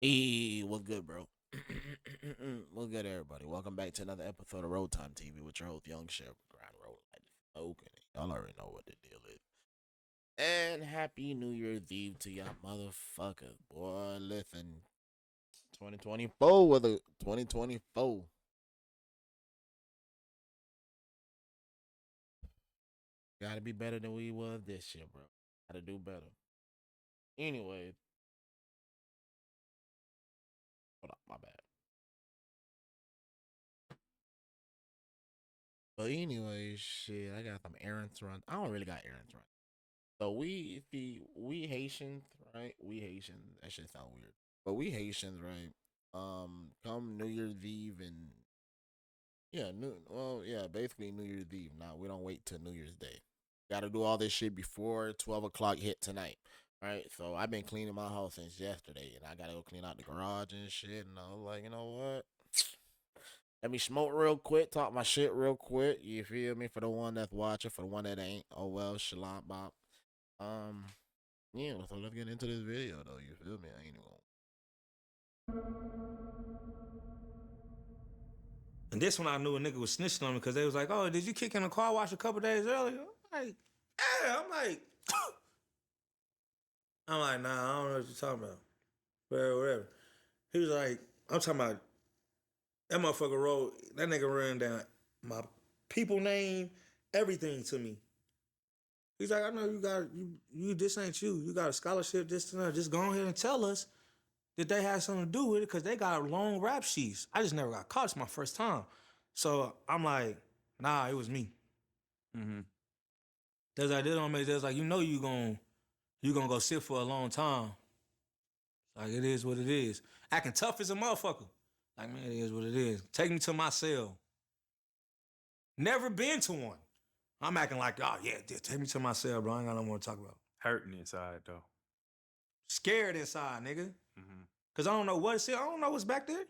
Hey, what's good, bro? What's good, everybody? Welcome back to another episode of RollTime TV with your host, Young Sheriff Grind Roll. Okay, y'all already know what the deal is. And happy New Year's Eve to y'all motherfuckers. Boy, listen, 2024 with a 2024. Gotta be better than we was this year, bro. Gotta do better. Anyway, hold on, my bad. But anyway, shit, I got some errands to run. I don't really got errands to run. So we Haitians, right? We Haitians. That shit sound weird. But we Haitians, right? Come New Year's Eve and basically New Year's Eve. Now we don't wait till New Year's Day. Got to do all this shit before 12 o'clock hit tonight, right? So I've been cleaning my house since yesterday, and I gotta go clean out the garage and shit. And I was like, you know what? Let me smoke real quick, talk my shit real quick. You feel me? For the one that's watching, for the one that ain't, oh well, shalom bop. Um, yeah, so let's get into this video though. You feel me? I ain't even. And this one I knew a nigga was snitching on me because they was like, "Oh, did you kick in the car wash a couple days earlier?" I'm like, "Yeah." I'm like, "Nah, I don't know what you're talking about." Whatever. He was like, "I'm talking about that motherfucker wrote that nigga ran down my people name, everything to me." He's like, "I know you got you. This ain't you. You got a scholarship. This and that. Just go ahead and tell us that they had something to do with it because they got long rap sheets. I just never got caught. It's my first time." So I'm like, "Nah, it was me." Mm-hmm. There's like this don't make sense. Like you gonna go sit for a long time. Like it is what it is. Acting tough as a motherfucker. Like man, it is what it is. Take me to my cell. Never been to one. I'm acting like oh yeah, take me to my cell, bro. I ain't got no more to talk about. Hurting inside though. Scared inside, nigga. Mm-hmm. Cause I don't know what it's. I don't know what's back there.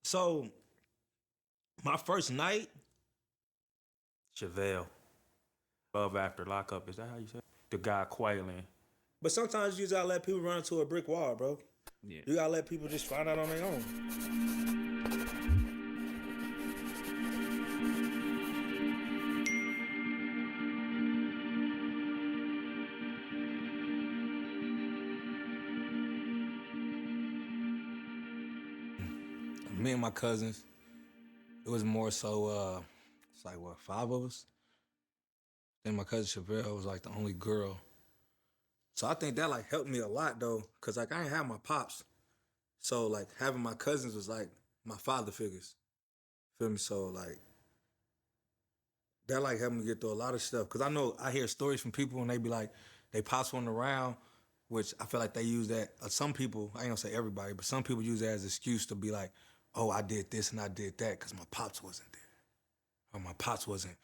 So my first night, Chevelle. Above after lockup. Is that how you say it? The guy quailing. but sometimes you just gotta let people run into a brick wall, bro. Yeah. You gotta let people just find out on their own. Me and my cousins, it was more so it's like what, five of us? Then my cousin Chevelle was like the only girl. So I think that like helped me a lot though, cause like I ain't have my pops. So like having my cousins was like my father figures. Feel me? So like that like helped me get through a lot of stuff. Cause I know I hear stories from people and they be like, they pops wasn't around, which I feel like they use that. Some people, I ain't gonna say everybody, but some people use that as an excuse to be like, oh, I did this and I did that because my pops wasn't there. Or my pops wasn't.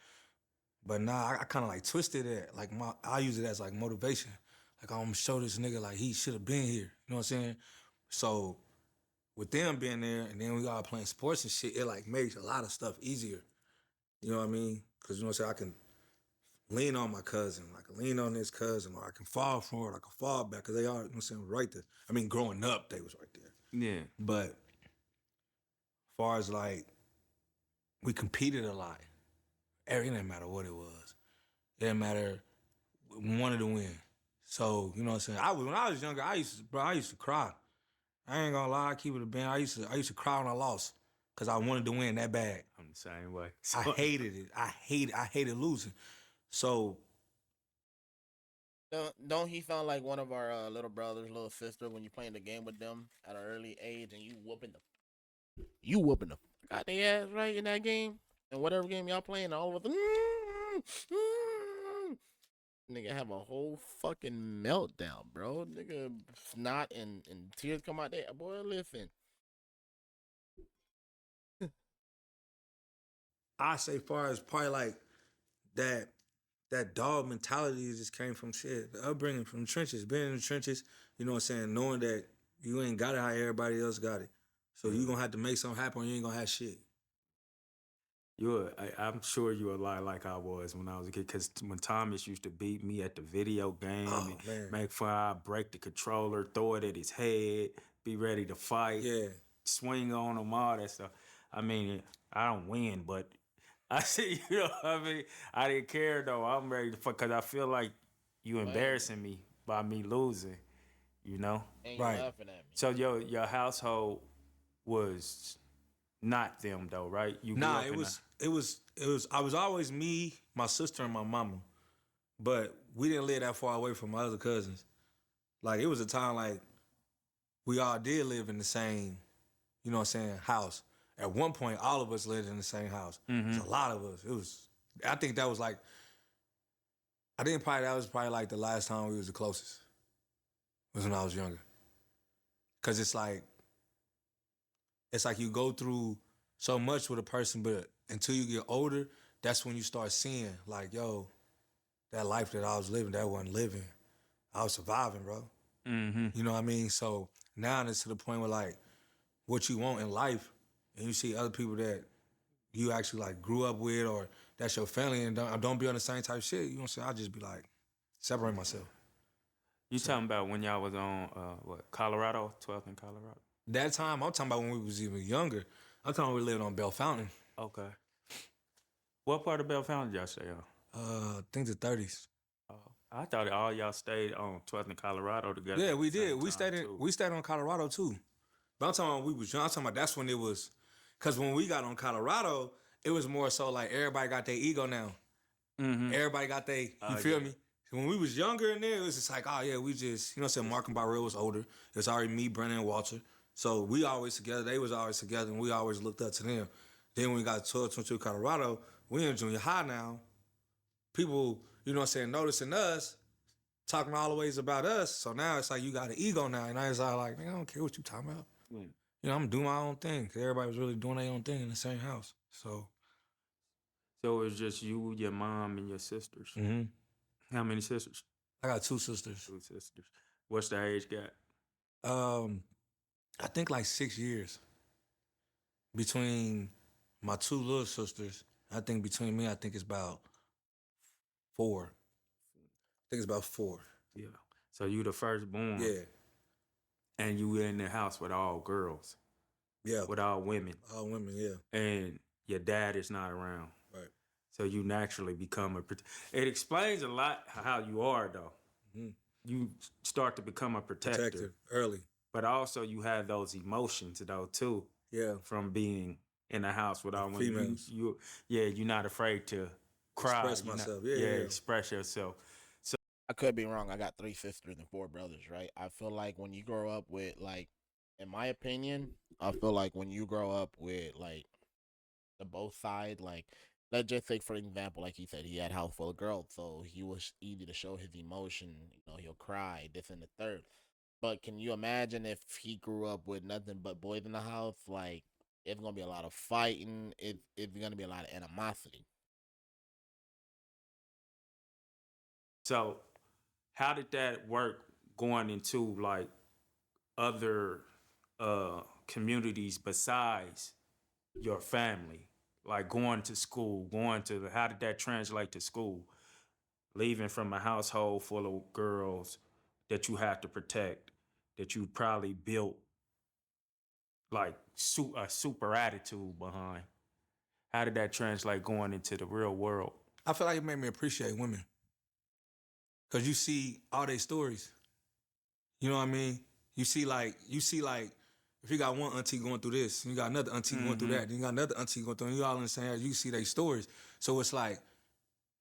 But nah, I kind of like twisted it. Like I use it as like motivation. Like I'm gonna show this nigga like he should have been here. You know what I'm saying? So with them being there and then we all playing sports and shit, it like makes a lot of stuff easier. You know what I mean? Cause you know what I'm saying? I can lean on my cousin, I can lean on this cousin, or I can fall forward, I can fall back. Cause they are, you know what I'm saying, right there. I mean, growing up, they was right there. Yeah. But as far as like we competed a lot. It didn't matter what it was. It didn't matter. We wanted to win. So, you know what I'm saying? When I was younger, I used to cry. I ain't gonna lie, I keep it a band. I used to cry when I lost. Cause I wanted to win that bad. I'm the same way. I hated it. I hated losing. So Don't he sound like one of our little brothers, little sister when you playing the game with them at an early age and you whooping the fuck out their ass right in that game and whatever game y'all playing, all of them. Nigga have a whole fucking meltdown, bro. Nigga snot and tears come out there. Boy, listen. I say far as probably like that that dog mentality just came from shit. The upbringing from the trenches, being in the trenches, you know what I'm saying, knowing that you ain't got it how everybody else got it. So you gonna have to make something happen or you ain't gonna have shit. I'm sure you a lot like I was when I was a kid. Cause when Thomas used to beat me at the video game Oh and man. make fun, I break the controller, throw it at his head. be ready to fight, Yeah. swing on them, all that stuff. I mean, I don't win, but I see, you know what I mean? I didn't care though. I'm ready to fuck because I feel like you Blame embarrassing me by me losing, you know? and you Right. laughing at me. So your household was not them though, right? You grew Nah, up I was always me, my sister, and my mama. But we didn't live that far away from my other cousins. Like it was a time like we all did live in the same, you know what I'm saying, house. At one point, all of us lived in the same house. There's a lot of us. It was I think that was like that was probably like the last time we was the closest. Was when I was younger. Cause it's like you go through so much with a person, but until you get older, that's when you start seeing like, yo, that life that I was living, that wasn't living. I was surviving, bro. You know what I mean? So now it's to the point where like what you want in life, and you see other people that you actually like grew up with or that's your family and don't be on the same type of shit, you know what I'm saying? I'll just be like, separate myself. You talking about when y'all was on Colorado, 12th in Colorado? That time, I'm talking about when we was even younger. I'm talking about we lived on Bell Fountain. Okay. What part of Bell Fountain did y'all stay on? I think the 30s. Oh, I thought all y'all stayed on 12th in Colorado together. Yeah, at we the did. same We time, stayed too. we stayed on Colorado too. But I'm talking about when we was young. I'm talking about that's when it was, cause when we got on Colorado, it was more so like everybody got their ego now. Everybody got their, you feel me? When we was younger in there, it was just like, oh yeah, we just, you know what I'm saying? Mark and Barrell was older. It was already me, Brennan, and Walter. So we always together. They was always together, and we always looked up to them. Then when we got to 1222 Colorado, we in junior high now. People, you know what I'm saying, noticing us, talking all the ways about us. So now it's like you got an ego now. And I was all like, man, I don't care what you talking about. Mm. You know, I'm doing my own thing. Cause everybody was really doing their own thing in the same house. So So it was just you, your mom, and your sisters. How many sisters? I got two sisters. 2 sisters. What's the age gap? I think like 6 years between my two little sisters. I think between me, I think it's about 4. I think it's about 4. Yeah. So you the firstborn. Yeah. And you in the house with all girls, Yeah. with all women. All women, yeah. And your dad is not around. Right. So you naturally become it explains a lot how you are though. You start to become a protector. Early. But also you have those emotions though too. Yeah. From being in the house with all women. Females. You're not afraid to cry. Express You're myself. Not, Yeah. express yourself. I could be wrong. I got 3 sisters and 4 brothers, right? I feel like when you grow up with like, in my opinion, I feel like when you grow up with like the both side, like let's just take for example, like he said, he had a house full of girls, so he was easy to show his emotion. You know, he'll cry, this and the third. But can you imagine if he grew up with nothing but boys in the house? Like, it's gonna be a lot of fighting. It's gonna be a lot of animosity. So how did that work going into like other communities besides your family? Like going to school, how did that translate to school? Leaving from a household full of girls that you have to protect, that you probably built like a super attitude behind. How did that translate going into the real world? I feel like it made me appreciate women. Cause you see all their stories. You know what I mean? You see like if you got one auntie going through this, you got another auntie going through that, then you got another auntie going through, and you all in the same house, you see their stories. So it's like,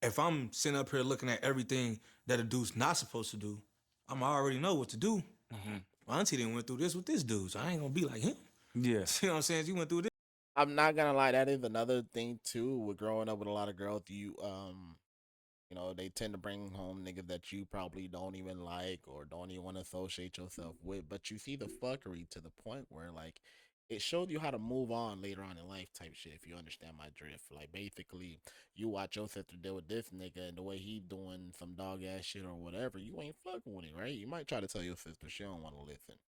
if I'm sitting up here looking at everything that a dude's not supposed to do, I already know what to do. My auntie didn't went through this with this dude, so I ain't gonna be like him. Yeah. You know what I'm saying? She went through this. I'm not gonna lie, that is another thing too. With growing up with a lot of girls, you know, they tend to bring home niggas that you probably don't even like or don't even want to associate yourself with. But you see the fuckery to the point where like it showed you how to move on later on in life type shit, if you understand my drift. Like basically you watch your sister deal with this nigga and the way he doing some dog ass shit or whatever, you ain't fucking with it, right? You might try to tell your sister, she don't want to listen.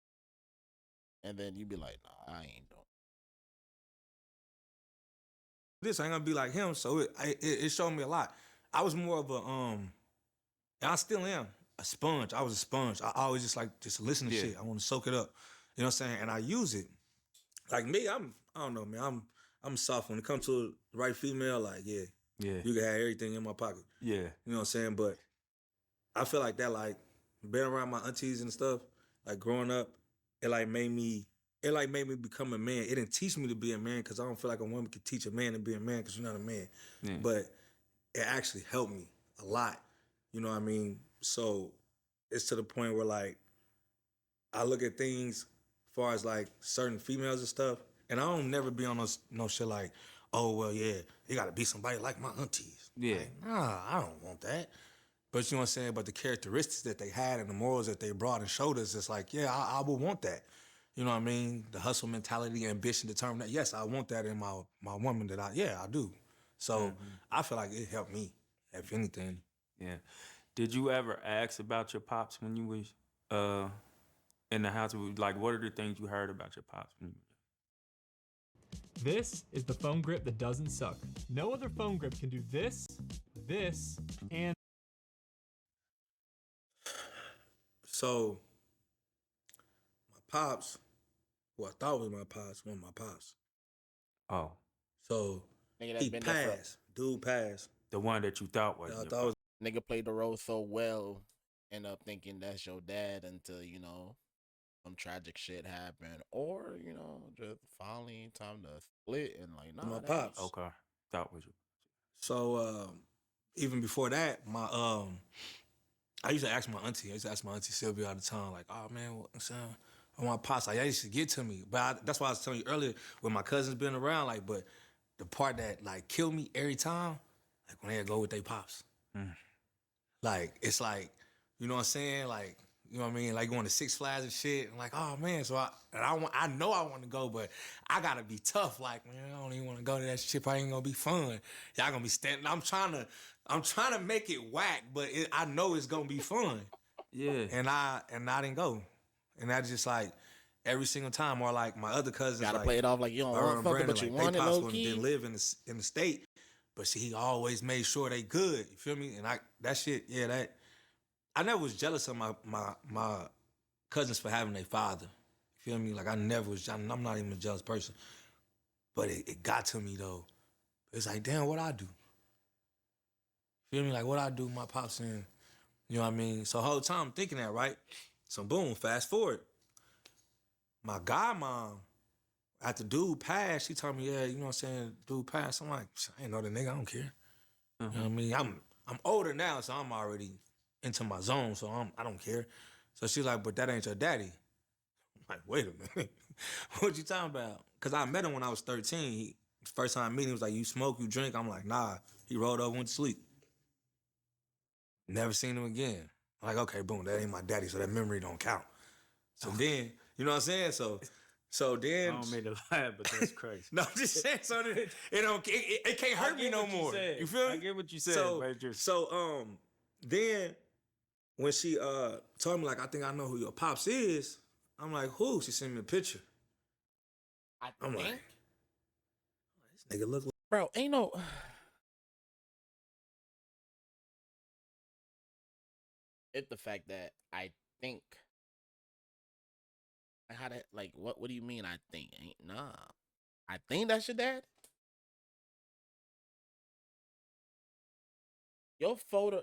And then you be like, nah, I ain't doing. This I ain't gonna be like him, so it showed me a lot. I was more of a and I still am a sponge. I was a sponge. I always just like listen to shit. I want to soak it up. You know what I'm saying? And I use it. Like me, I don't know, man. I'm soft when it comes to the right female. Like, yeah, Yeah. you can have everything in my pocket. Yeah. You know what I'm saying? But I feel like that, like being around my aunties and stuff, like growing up, it made me become a man. It didn't teach me to be a man because I don't feel like a woman can teach a man to be a man because you're not a man. Yeah. But it actually helped me a lot. You know what I mean? So it's to the point where like I look at things as far as like certain females and stuff, and I don't never be on no shit like, oh well, yeah, you gotta be somebody like my aunties. Yeah. Like, nah, I don't want that. But you know what I'm saying? But the characteristics that they had and the morals that they brought and showed us, it's like, yeah, I would want that. You know what I mean? The hustle mentality, ambition, determination. Yes, I want that in my woman I do. So I feel like it helped me, if anything. Yeah. Did you ever ask about your pops when you was in the house? Like, what are the things you heard about your pops? This is the phone grip that doesn't suck. No other phone grip can do this, and So my pops, who I thought was my pops, wasn't my pops. Oh, So Nigga that's he been there for- passed. Dude passed. the one that you thought was. I your thought it was Nigga played the role so well, end up thinking that's your dad until, you know, some tragic shit happened. Or, you know, just finally time to split and like, nah, my that pops. ain't- Okay, thought was your. So even before that, I used to ask my auntie. I used to ask my auntie Sylvia all the time, like, "Oh man, what I'm saying, I want pops." Like, I used to get to me, but that's why I was telling you earlier when my cousins been around. Like, but the part that like killed me every time, like when they go with their pops. Like it's like, you know what I'm saying? Like, you know what I mean? Like going to Six Flags and shit. I'm like, oh man. So I know I want to go, but I gotta be tough. Like, man, I don't even want to go to that shit. Probably ain't gonna be fun. Y'all gonna be standing. I'm trying to make it whack, but I know it's gonna be fun. Yeah. And I didn't go. And that's just like every single time. Or like my other cousins, Gotta like, play it off like you don't Byron want and fucking, Brandon, but you like, want they it pops low wouldn't key. didn't live in the state, but see, he always made sure they good. You feel me? And that shit, yeah, that I never was jealous of my cousins for having their father. You feel me? Like I never was. I'm not even a jealous person, but it got to me though. It's like, damn, what I do? Feel me? Like what I do? My pops in. You know what I mean? So the whole time I'm thinking that, right? So boom, fast forward. My godmom, after dude passed, she told me, yeah, you know what I'm saying, dude passed. I'm like, I ain't know the nigga, I don't care. You know what I mean? I'm older now, so I'm already into my zone, so I don't care. So she's like, but that ain't your daddy. I'm like, wait a minute. What you talking about? Because I met him when I was 13. First time I met him, he was like, you smoke, you drink? I'm like, nah. He rolled over, went to sleep. Never seen him again. I'm like, okay, boom, that ain't my daddy, so that memory don't count. So then, you know what I'm saying? So then, I don't mean to laugh, but that's crazy. no, I'm just saying, so that it can't hurt me no more. You feel me? I get what you said. So, but just, then when she told me, like, I think I know who your pops is, I'm like, who? She sent me a picture. I'm think, like, this nigga look like. bro, ain't no. It's the fact that I think. How that? Like, what? What do you mean? I think? Ain't nah. I think that's your dad. Your photo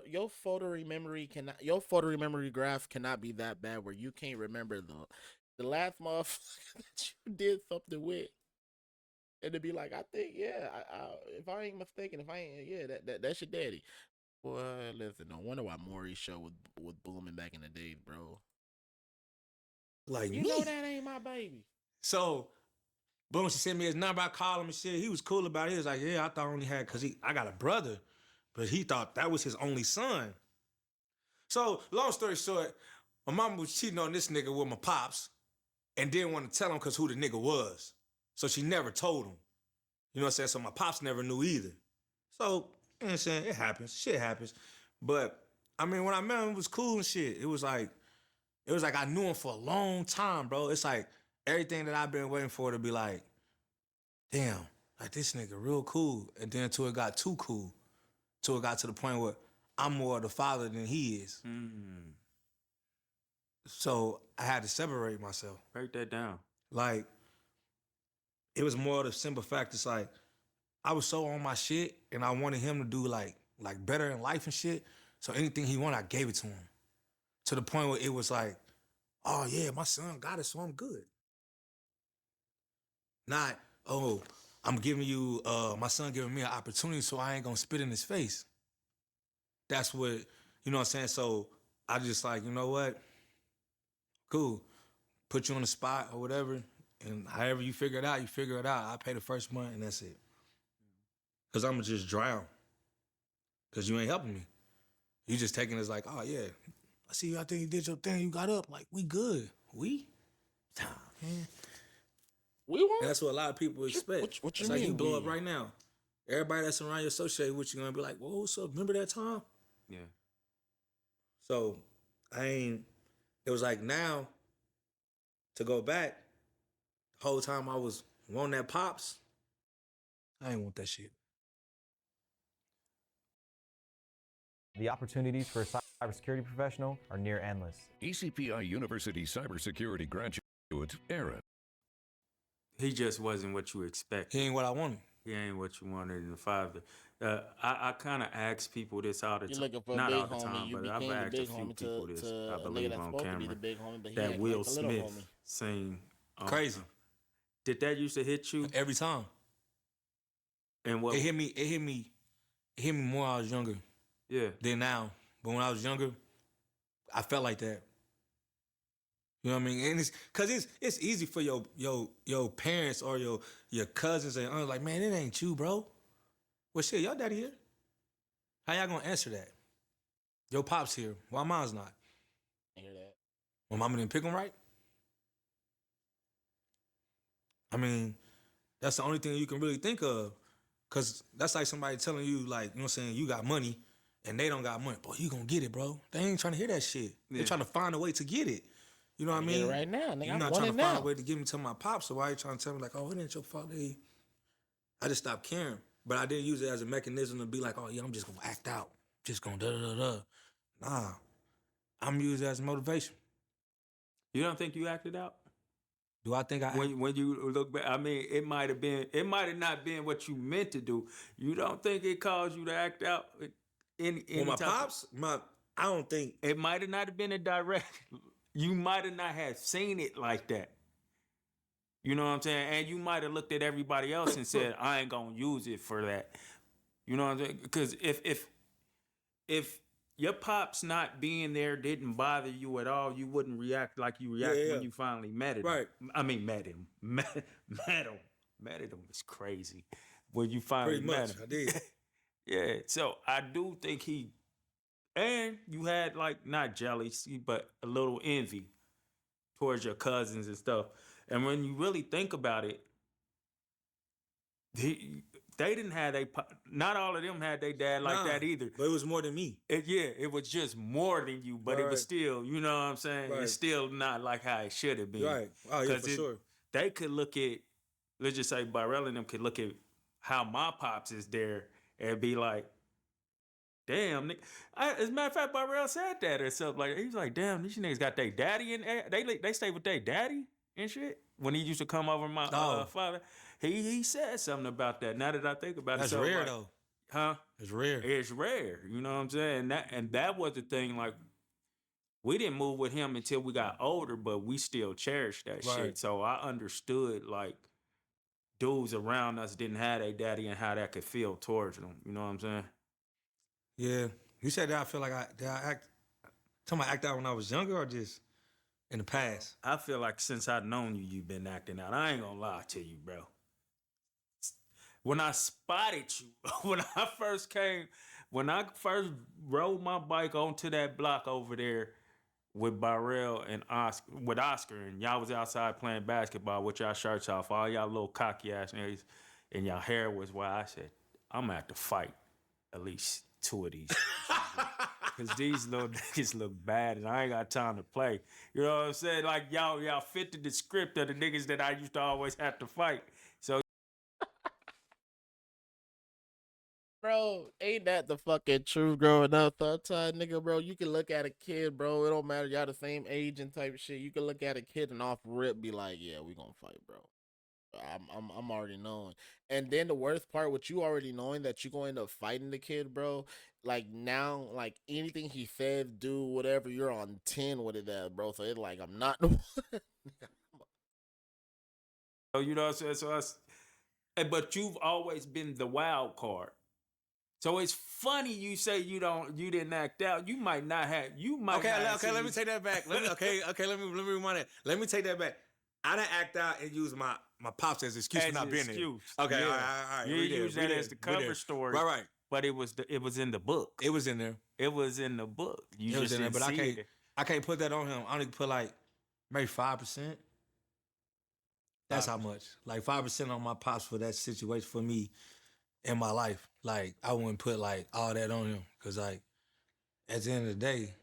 memory graph cannot be that bad where you can't remember the last motherfucker that you did something with, and to be like, I think, yeah, if I ain't mistaken, if I ain't, yeah, that's your daddy. Boy, listen, no wonder why Maury's show was booming back in the days, bro. Like You me. know that ain't my baby. So, boom, she sent me his number. I called him and shit. He was cool about it. He was like, yeah, I thought I only had, because I got a brother, but he thought that was his only son. So, long story short, my mama was cheating on this nigga with my pops and didn't want to tell him because who the nigga was. So she never told him. You know what I'm saying? So my pops never knew either. So, you know what I'm saying? It happens. Shit happens. But, I mean, when I met him, it was cool and shit. It was like I knew him for a long time, bro. It's like everything that I've been waiting for to be like, damn, like this nigga real cool. And then until it got too cool. Till it got to the point where I'm more of the father than he is. So I had to separate myself. Break that down. Like, it was more of the simple fact. It's like I was so on my shit, and I wanted him to do like better in life and shit. So anything he wanted, I gave it to him. To the point where it was like, oh yeah, my son got it, so I'm good. Not, oh, I'm giving you, my son giving me an opportunity, so I ain't gonna spit in his face. That's what, you know what I'm saying? So I just like, you know what? Cool. Put you on the spot or whatever. And however you figure it out, you figure it out. I pay the first month and that's it. Cause I'ma just drown. Cause you ain't helping me. You just taking it as like, oh yeah, I see you out there, you did your thing, you got up. Like, we good. We? Nah, man. We won. And that's what a lot of people expect. What you it's mean? like you blow up right now. Everybody that's around you associated with you gonna be like, whoa, what's up? Remember that time? Yeah. So it was like now to go back, the whole time I was wanting that pops, I ain't want that shit. The opportunities for a cybersecurity professional are near endless. ECPI University cybersecurity graduate Aaron. He just wasn't what you expected. He ain't what I wanted. He ain't what you wanted in the father. I kind of ask people this all the You're time. looking for Not a all big the homie. time, You but I've became the asked a big few homie people to this, a I nigga believe that's on supposed to be camera, the big homie, but he that acting Will like the little Smith homie. sing. Crazy. Did that used to hit you? Every time. And what? It hit me more when I was younger Yeah. than now. But when I was younger, I felt like that. You know what I mean? And it's cause it's easy for your parents or your cousins and aunts like, man, it ain't you, bro. Well shit, y'all daddy here. How y'all gonna answer that? Your pop's here. Why mine's not? I hear that. My mama didn't pick him right? I mean, that's the only thing you can really think of. Cause that's like somebody telling you, like, you know what I'm saying, you got money and they don't got money. Boy, you gonna get it, bro. They ain't trying to hear that shit. Yeah. They trying to find a way to get it. You know what I Get it mean? right now, nigga. You're I'm not want trying it to find now. a way to give me to my pops, so why are you trying to tell me like, oh, it ain't your fault? I just stopped caring. But I didn't use it as a mechanism to be like, oh yeah, I'm just gonna act out. Just gonna da-da-da-da. Nah. I'm using it as motivation. You don't think you acted out? Do I think I When you look back, I mean, it might have not been what you meant to do. You don't think it caused you to act out in Well, my type of- pops, I don't think It might have not have been a direct. You might have not have seen it like that. You know what I'm saying? And you might have looked at everybody else and said, "I ain't gonna use it for that." You know what I'm saying? Because if your pops not being there didn't bother you at all, you wouldn't react like you react Yeah. when you finally met him. Right. I mean, met him. Met him. Met him is crazy. When you finally pretty met much him. I did. Yeah, so I do think and you had like not jealousy, but a little envy towards your cousins and stuff. And when you really think about it, they didn't have not all of them had their dad like Nah, that either. But it was more than me. It was just more than you, but it was Right. still, you know what I'm saying? Right. It's still not like how it should have been. Right. Oh yeah, 'Cause for sure. They could look at, let's just say Barrell and them could look at how my pops is there and be like, damn, nigga. As a matter of fact, Barrell said that or something. Like, he was like, damn, these niggas got their daddy in they stay with their daddy and shit. When he used to come over my father, he said something about that. Now that I think about That's it, so rare like, though. huh? It's rare. It's rare, you know what I'm saying? That was the thing. Like, we didn't move with him until we got older, but we still cherished that Right. shit. So I understood like dudes around us didn't have a daddy and how that could feel towards them. You know what I'm saying? Yeah. You said that I feel like I act out when I was younger or just in the past? I feel like since I've known you, you've been acting out. I ain't gonna lie to you, bro. When I spotted you, when I first rode my bike onto that block over there with Barrell and Oscar, and y'all was outside playing basketball with y'all shirts off, all y'all little cocky ass niggas, and y'all hair was wild. I said, I'm gonna have to fight at least two of these. Cause these little niggas look bad and I ain't got time to play. You know what I'm saying? Like y'all fit the script of the niggas that I used to always have to fight. So Bro, Yo, ain't that the fucking truth growing up? Sometimes, nigga, bro, you can look at a kid, bro. It don't matter. Y'all the same age and type shit. You can look at a kid and off rip be like, yeah, we gonna fight, bro. I'm already knowing. And then the worst part, with you already knowing that you gonna end up fighting the kid, bro. Like now, like anything he says, do whatever, you're on 10 with it, that bro. So it's like I'm not the one. You know what I'm saying? But you've always been the wild card. So it's funny you say you didn't act out. You might not have. You might. Okay. Let me take that back. Let me rewind it. Let me take that back. I didn't act out and use my pops as excuse for not being there. Okay, yeah. all right. You use that as the cover story, right? But it was in the book. It was in there. It was in the book. You it was just in there, didn't but see it. I can't put that on him. I only put like maybe 5%. That's how much. Like 5% on my pops for that situation for me in my life. Like I wouldn't put like all that on him because like at the end of the day,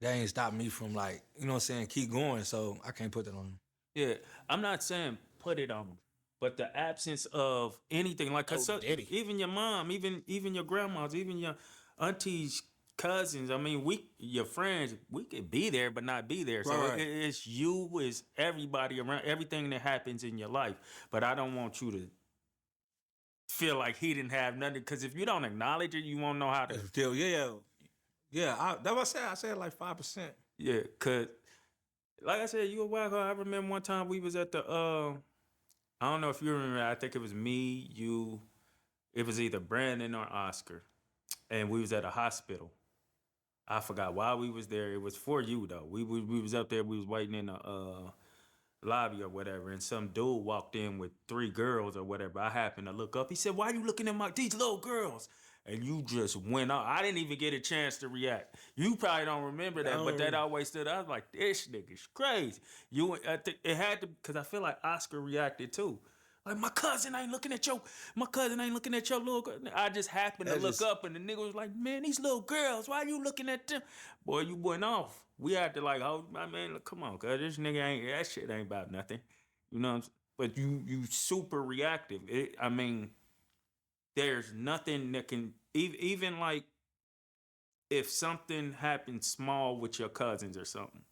that ain't stopped me from like, you know what I'm saying, keep going. So I can't put that on him. Yeah, I'm not saying put it on them, but the absence of anything, like even your mom, even your grandmas, even your aunties, cousins. I mean, your friends, we could be there but not be there. So Right. it's you, it's everybody around, everything that happens in your life. But I don't want you to feel like he didn't have nothing, because if you don't acknowledge it, you won't know how to. Still, yeah. That's what I said. I said like 5%. Yeah, cause like I said, you a wild card. I remember one time we was at the I don't know if you remember, I think it was me, you, it was either Brandon or Oscar. And we was at a hospital. I forgot why we was there. It was for you though. We was up there, we was waiting in the lobby or whatever, and some dude walked in with 3 girls or whatever. I happened to look up. He said, "Why are you looking at these little girls?" And you just went off. I didn't even get a chance to react. You probably don't remember that, but that always stood out. I was like, this nigga's crazy. I think it had to, because I feel like Oscar reacted too. Like, my cousin ain't looking at your little girl. I just happened to look up, and the nigga was like, "Man, these little girls, why you looking at them?" Boy, you went off. We had to like, oh my man, look, come on, cause this nigga that shit ain't about nothing. You know what I'm saying? But you super reactive. I mean, there's nothing that can, even like if something happened small with your cousins or something.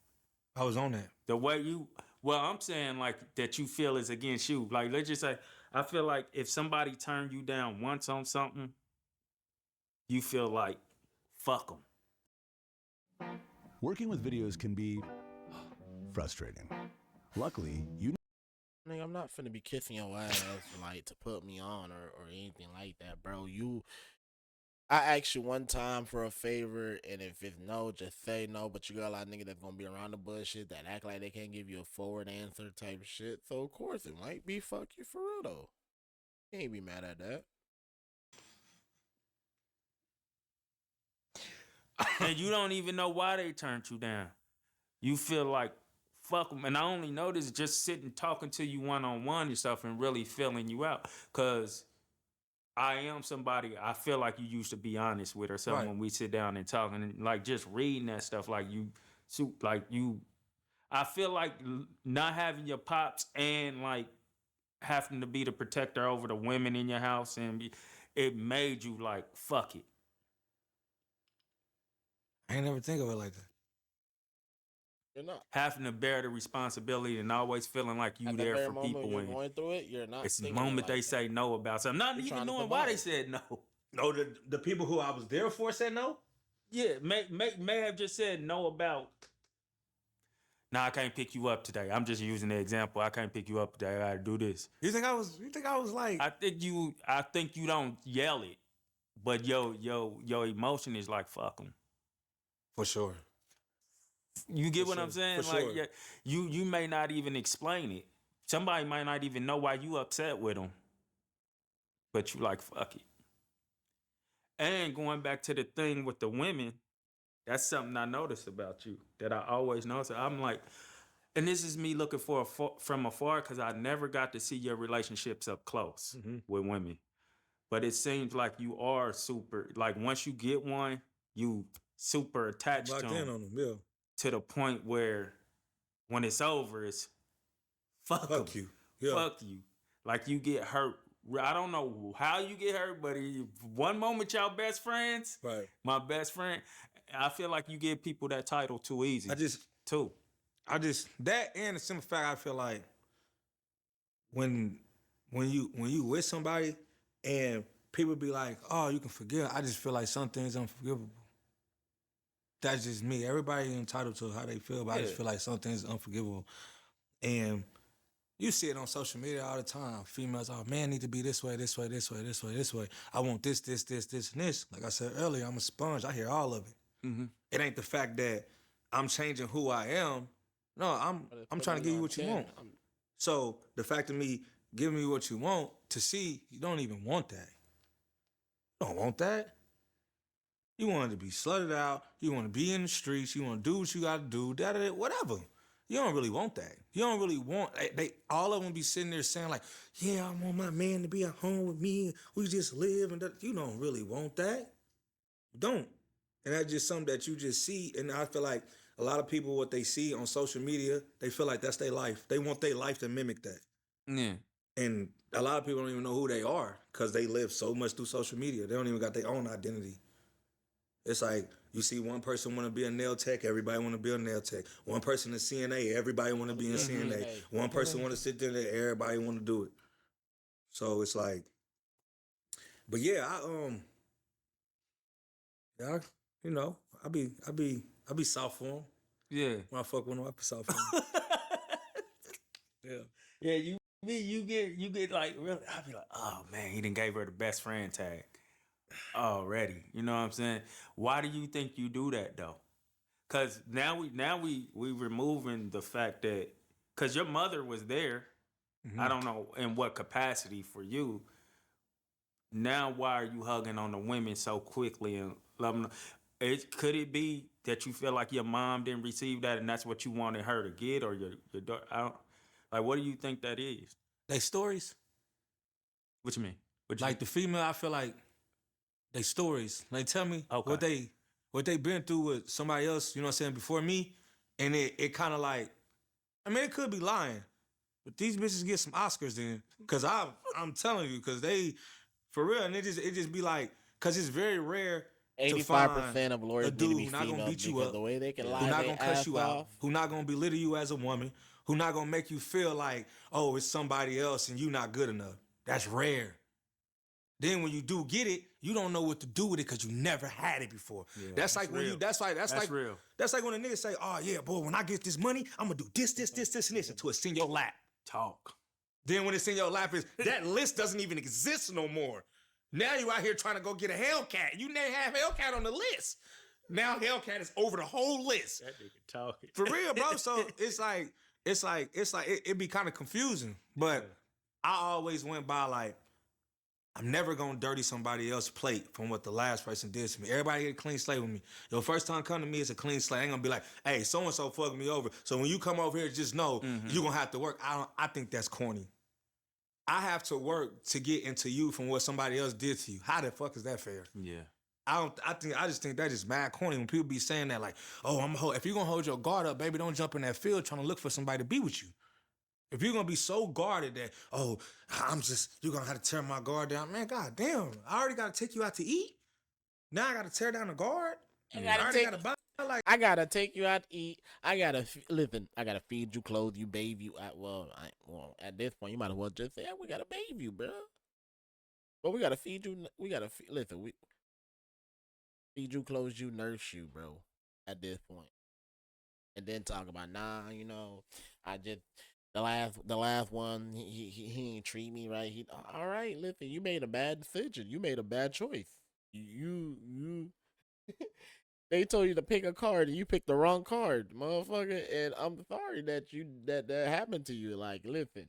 I was on that. The way I'm saying like that you feel is against you. Like, let's just say, I feel like if somebody turned you down once on something, you feel like, fuck them. Working with videos can be frustrating. Luckily, Nigga, I'm not finna be kissing your ass like to put me on or anything like that, bro. I asked you one time for a favor, and if it's no, just say no. But you got a lot of niggas that's gonna be around the bullshit that act like they can't give you a forward answer type shit. So of course it might be fuck you for real though. You ain't be mad at that. And you don't even know why they turned you down. You feel like, fuck them. And I only know this just sitting talking to you one-on-one and stuff and really feeling you out. Because I am somebody I feel like you used to be honest with or something, right, when we sit down and talk. And like just reading that stuff, like I feel like not having your pops and like having to be the protector over the women in your house, and it made you like, fuck it. I ain't never think of it like that. You're not having to bear the responsibility and always feeling like you there for people when going through it. You're not. It's the moment they say no about something, not even knowing why they said no. No, the people who I was there for said no. Yeah, may have just said no about. Nah, I can't pick you up today. I'm just using the example. I can't pick you up today. I gotta do this. You think I was like? I think you don't yell it, but your emotion is like, fuck them. For sure. You get what I'm saying? For like, sure. Yeah, you may not even explain it. Somebody might not even know why you upset with them, but you like, fuck it. And going back to the thing with the women, that's something I noticed about you that I always notice. I'm like, and this is me looking from afar, because I never got to see your relationships up close with women. But it seems like you are super, like once you get one, you super attached to them. On them, yeah. To the point where when it's over, it's fuck you. Yeah. Fuck you. Like you get hurt I don't know how you get hurt, but one moment y'all best friends, Right. my best friend, I feel like you give people that title too easy. Too. That and the simple fact I feel like when you with somebody and people be like, oh, you can forgive. I just feel like some things unforgivable. That's just me. Everybody entitled to how they feel, but I just feel like some things unforgivable. And you see it on social media all the time. Females, oh, man need to be this way, this way, this way, this way, this way. I want this, this, this, this, and this. Like I said earlier, I'm a sponge. I hear all of it. Mm-hmm. It ain't the fact that I'm changing who I am. No, I'm trying to give you what you want. So the fact of me giving you what you want to see, you don't even want that. You don't want that. You want to be slutted out. You want to be in the streets. You want to do what you got to do. Whatever. You don't really want that. You don't really want. They all of them be sitting there saying like, "Yeah, I want my man to be at home with me. We just live." And you don't really want that. You don't. And that's just something that you just see. And I feel like a lot of people, what they see on social media, they feel like that's their life. They want their life to mimic that. Yeah. And a lot of people don't even know who they are because they live so much through social media. They don't even got their own identity. It's like you see one person want to be a nail tech, everybody want to be a nail tech. One person in CNA, everybody want to be in CNA. One person want to sit there, everybody want to do it. So it's like, but yeah, I be soft for him. Yeah. When I fuck with him, I be soft for him. Yeah. Yeah. You get like really. I be like, oh man, he done gave her the best friend tag already. You know what I'm saying? Why do you think you do that though? Cause now we removing the fact that cause your mother was there. Mm-hmm. I don't know in what capacity for you. Now why are you hugging on the women so quickly and loving them? Could it be that you feel like your mom didn't receive that and that's what you wanted her to get or your daughter? Like, what do you think that is? They stories. What you mean? The female, I feel like they stories. They tell me what they been through with somebody else, you know what I'm saying, before me. And it kind of like, I mean, it could be lying. But these bitches get some Oscars then. Because I'm telling you, because they, for real, and it just be like, because it's very rare 85% of lawyers a dude need to be who not gonna female beat you because up, the way they can lie who not their gonna cuss ass you off. out, who not gonna belittle you as a woman, who not gonna make you feel like, oh, it's somebody else and you not good enough. That's rare. Then when you do get it, you don't know what to do with it because you never had it before. Yeah, that's like when real. That's like real. That's like when a nigga say, oh yeah, boy, when I get this money, I'm gonna do this, and this until it's in your lap. Talk. Then when it's in your lap, that list doesn't even exist no more. Now you out here trying to go get a Hellcat. You didn't have Hellcat on the list. Now Hellcat is over the whole list. That nigga talking. For real, bro. So it be kind of confusing. But I always went by like, I'm never gonna dirty somebody else's plate from what the last person did to me. Everybody get a clean slate with me. Your first time come to me, it's a clean slate. I ain't gonna be like, hey, so-and-so fucked me over. So when you come over here, just know you're gonna have to work. I think that's corny. I have to work to get into you from what somebody else did to you. How the fuck is that fair? Yeah. I just think that is mad corny when people be saying that like, oh, if you're gonna hold your guard up, baby, don't jump in that field trying to look for somebody to be with you. If you're gonna be so guarded that, you're gonna have to tear my guard down. Man, goddamn, I already gotta take you out to eat. Now I gotta tear down the guard. I gotta take you out to eat. I gotta feed you, clothe you, bathe you. At this point, you might as well just say, we gotta bathe you, bro. But we gotta feed you. We feed you, clothe you, nurse you, bro. At this point, and then talk about the last one he ain't treat me right. All right. Listen, you made a bad decision. You made a bad choice. You. They told you to pick a card and you picked the wrong card, motherfucker. And I'm sorry that happened to you. Like, listen,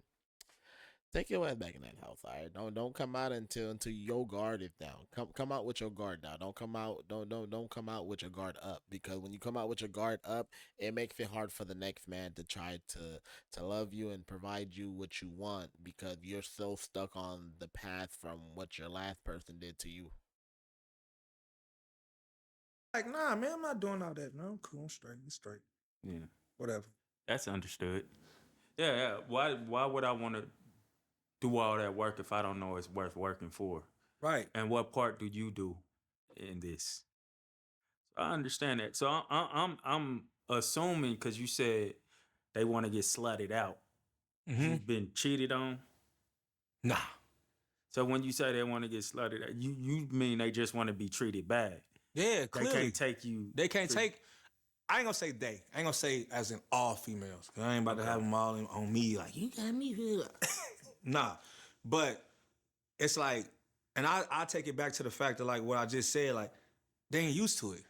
take your ass back in that house, all right? Don't come out until your guard is down. Come out with your guard down. Don't come out with your guard up, because when you come out with your guard up, it makes it hard for the next man to try to love you and provide you what you want, because you're so stuck on the path from what your last person did to you. Like, nah, man, I'm not doing all that. No, I'm cool. I'm straight. I'm straight. Yeah. Whatever. That's understood. Yeah. Why would I want to do all that work if I don't know it's worth working for? Right. And what part do you do in this? I understand that. So I'm assuming because you said they want to get slutted out. Mm-hmm. You've been cheated on. Nah. So when you say they want to get slutted out, you mean they just want to be treated bad? Yeah, They clearly. can't take you. They can't take. I ain't gonna say they. I ain't gonna say as in all females. 'Cause I ain't about to have them all on me like you got me here. Nah, but it's like, and I take it back to the fact that like what I just said, like they ain't used to it.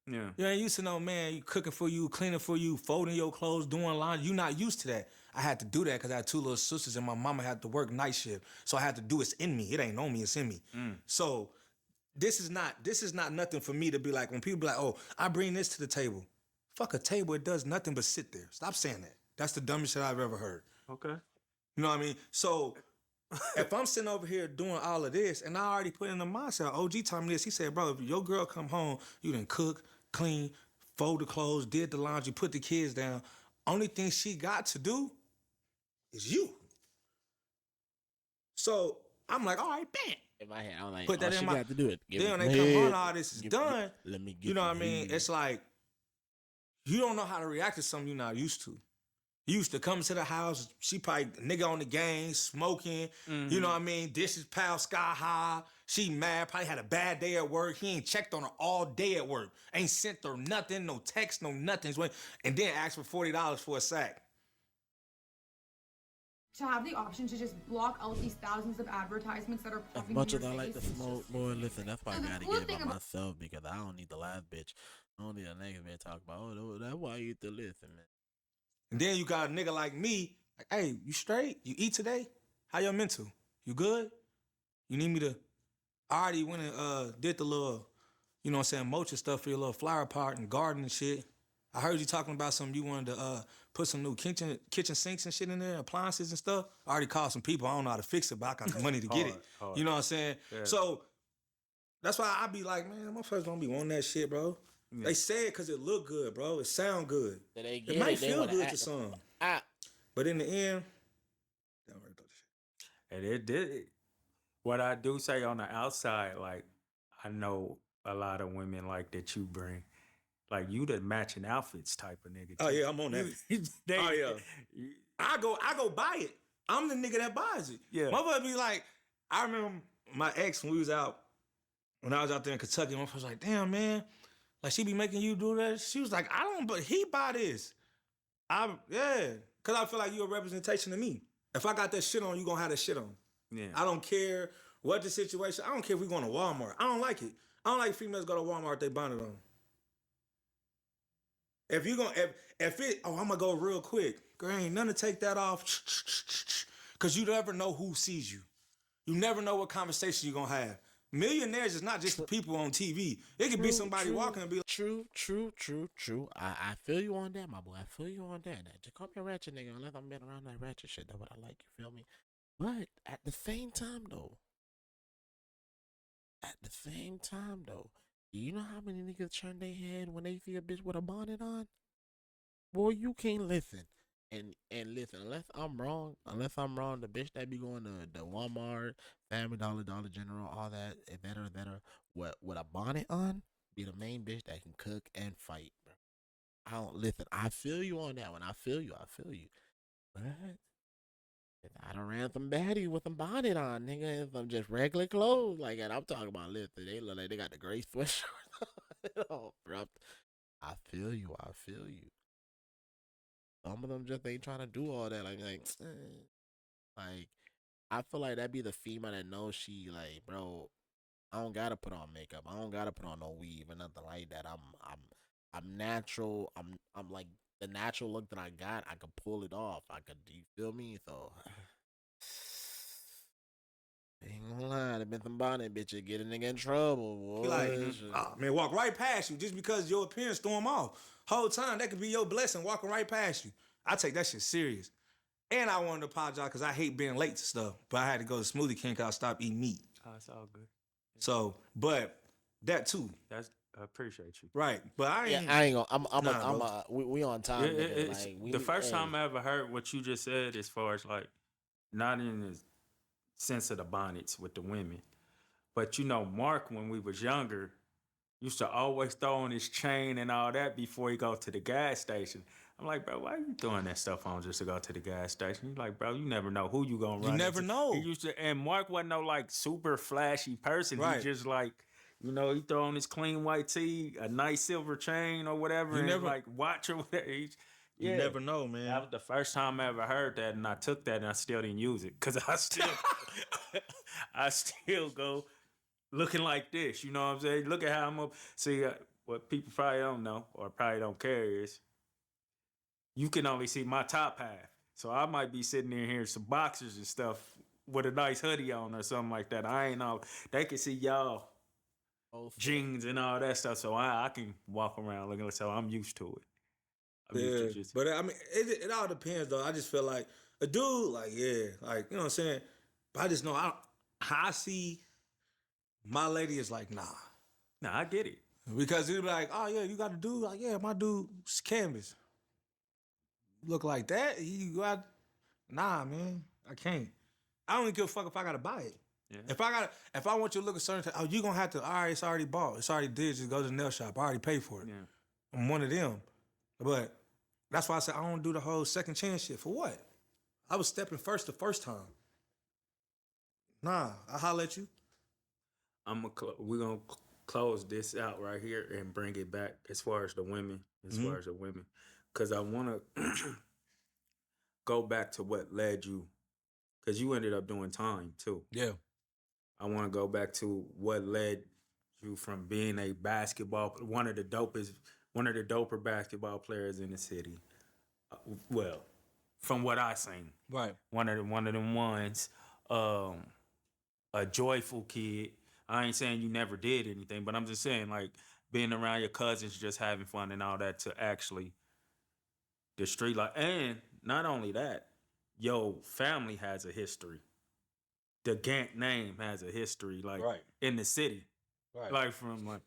Yeah. You ain't used to no man you cooking for you, cleaning for you, folding your clothes, doing laundry. You not used to that. I had to do that because I had two little sisters and my mama had to work night shift, so I had to do it's in me. It ain't on me, it's in me. So this is not nothing for me to be like when people be like, oh, I bring this to the table. Fuck a table, it does nothing but sit there. Stop saying that. That's the dumbest shit I've ever heard. Okay. You know what I mean? So if I'm sitting over here doing all of this, and I already put in the mindset, OG told me this. He said, bro, if your girl come home, you done cook, clean, fold the clothes, did the laundry, put the kids down. Only thing she got to do is you. So I'm like, all right, bam. In my head, I'm like, Put that in she my. got to do it. Give Then me when they come head. home, all this is done. Let me get You know what I mean? head. It's like you don't know how to react to something you're not used to. You used to come to the house, she probably nigga on the game, smoking, you know what I mean? Dishes piled sky high. She mad, probably had a bad day at work. He ain't checked on her all day at work. Ain't sent her nothing, no text, no nothing. And then asked for $40 for a sack. To have the option to just block out these thousands of advertisements that are As popping much in as your I like to face, it's smoke, just- boy, listen, that's why I So the gotta cool get it thing by about- myself because I don't need the last bitch. I don't need a nigga man talk about, oh, that's why you to listen, man. And then you got a nigga like me, like, hey, you straight? You eat today? How your mental? You good? You need me to? I already went and did the little, you know what I'm saying, mulching stuff for your little flower pot and garden and shit. I heard you talking about you wanted to put some new kitchen sinks and shit in there, appliances and stuff. I already called some people. I don't know how to fix it, but I got the money to get it. Hard. You know what I'm saying? Yeah. So that's why I be like, man, motherfuckers don't be wanting that shit, bro. Yeah. They say it because it look good, bro. It sound good. So they It get might they feel wanna good act to some. Ah, But in the end, they don't worry about the shit. And it did. What I do say on the outside, like I know a lot of women like that you bring. Like you the matching outfits type of nigga. Oh too. yeah, I'm on that. They- Oh, yeah. I go buy it. I'm the nigga that buys it. Yeah. Motherfucker be like, I remember my ex when I was out there in Kentucky, motherfucker was like, damn man, like she be making you do that. She was like, I don't, but he buy this. Cause I feel like you a representation of me. If I got that shit on, you gonna have that shit on. Yeah. I don't care what the situation. I don't care if we going to Walmart. I don't like it. I don't like females go to Walmart, they bonnet on. If you gonna if it, oh, I'm gonna go real quick. Girl, ain't nothing to take that off. Cause you never know who sees you. You never know what conversation you gonna have. Millionaires is not just the people on TV. It could be somebody walking and be like, true. I feel you on that, my boy. I feel you on that. Now, just call me a ratchet nigga unless I'm been around that ratchet shit. That's what I like, you feel me? But at the same time, though, do you know how many niggas turn their head when they see a bitch with a bonnet on? Boy, you can't listen. And listen, unless I'm wrong, the bitch that be going to the Walmart, Family Dollar, Dollar General, all that, et cetera, with a bonnet on, be the main bitch that can cook and fight, bro. I don't listen. I feel you on that one. I feel you. But if I done ran some baddies with some bonnet on, nigga, and some just regular clothes, like, and I'm talking about, listen, they look like they got the gray sweatshirt on, bro. I feel you. Some of them just ain't trying to do all that. Like, I feel like that be the female that knows she like, bro, I don't gotta put on makeup. I don't gotta put on no weave or nothing like that. I'm natural. I'm like the natural look that I got. I could pull it off. Do you feel me? So ain't gonna lie, there been some bonnet bitches get a nigga in trouble, boy. like, oh, man, walk right past you just because your appearance throw them off. Whole time that could be your blessing walking right past you. I take that shit serious. And I wanted to apologize because I hate being late to stuff. But I had to go to Smoothie King because I stopped eating meat. Oh, it's all good. So, but that too. I appreciate you. Right. But I ain't. I ain't gonna. Nah, we on time. It- nigga. it's Like, we the need- first hey. time I ever heard what you just said, as far as like, not in sense of the bonnets with the women. But you know, Mark, when we was younger, used to always throw on his chain and all that before he go to the gas station. I'm like, bro, why are you throwing that stuff on just to go to the gas station? He's like, bro, you never know who you gonna You run never into. know. He used to, and Mark wasn't no like super flashy person. Right. He just like, you know, he throw on his clean white tee, a nice silver chain or whatever, You and never- like watch or whatever. You never know, man. That was the first time I ever heard that, and I took that and I still didn't use it because I still, I still go looking like this. You know what I'm saying? Look at how I'm up. See, what people probably don't know or probably don't care is you can only see my top half. So I might be sitting in here in some boxers and stuff with a nice hoodie on or something like that. I ain't know. They can see y'all jeans and all that stuff. So I can walk around looking like, so I'm used to it. I'm used to just, but I mean, it all depends though. I just feel like a dude, like like you know what I'm saying. But I just know how I see my lady is like, nah, I get it. because he'd be like, oh yeah, you got a dude, like yeah, my dude's canvas. Look like that, you got, nah, man, I can't. I don't even give a fuck if I gotta buy it. Yeah. If I want you to look a certain, oh, you gonna have to. All right, it's already bought. It's already did. Just go to the nail shop. I already paid for it. Yeah. I'm one of them. But that's why I said I don't do the whole second chance shit. For what? I was stepping first the first time. Nah, I holler at you. We're gonna close this out right here and bring it back as far as the women, because I want to go back to what led you, because you ended up doing time too. Yeah. I want to go back to what led you from being a one of the doper basketball players in the city. Well, from what I seen, Right. one of them ones, a joyful kid. I ain't saying you never did anything, but I'm just saying like being around your cousins, just having fun and all that, to actually the street life. And not only that, your family has a history. The Gantt name has a history, like Right. in the city, Right. like from like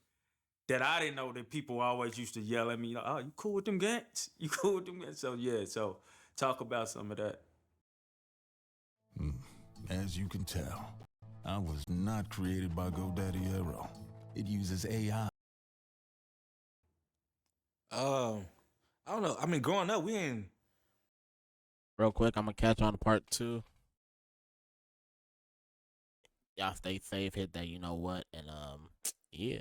that. I didn't know that people always used to yell at me, like, "Oh, you cool with them Gants? You cool with them Gants?" So yeah, so talk about some of that. As you can tell, I was not created by GoDaddy Aero. It uses AI. I don't know. I mean, growing up, we ain't. Real quick, I'm gonna catch on to part 2. Y'all stay safe, hit that you know what, and yeah.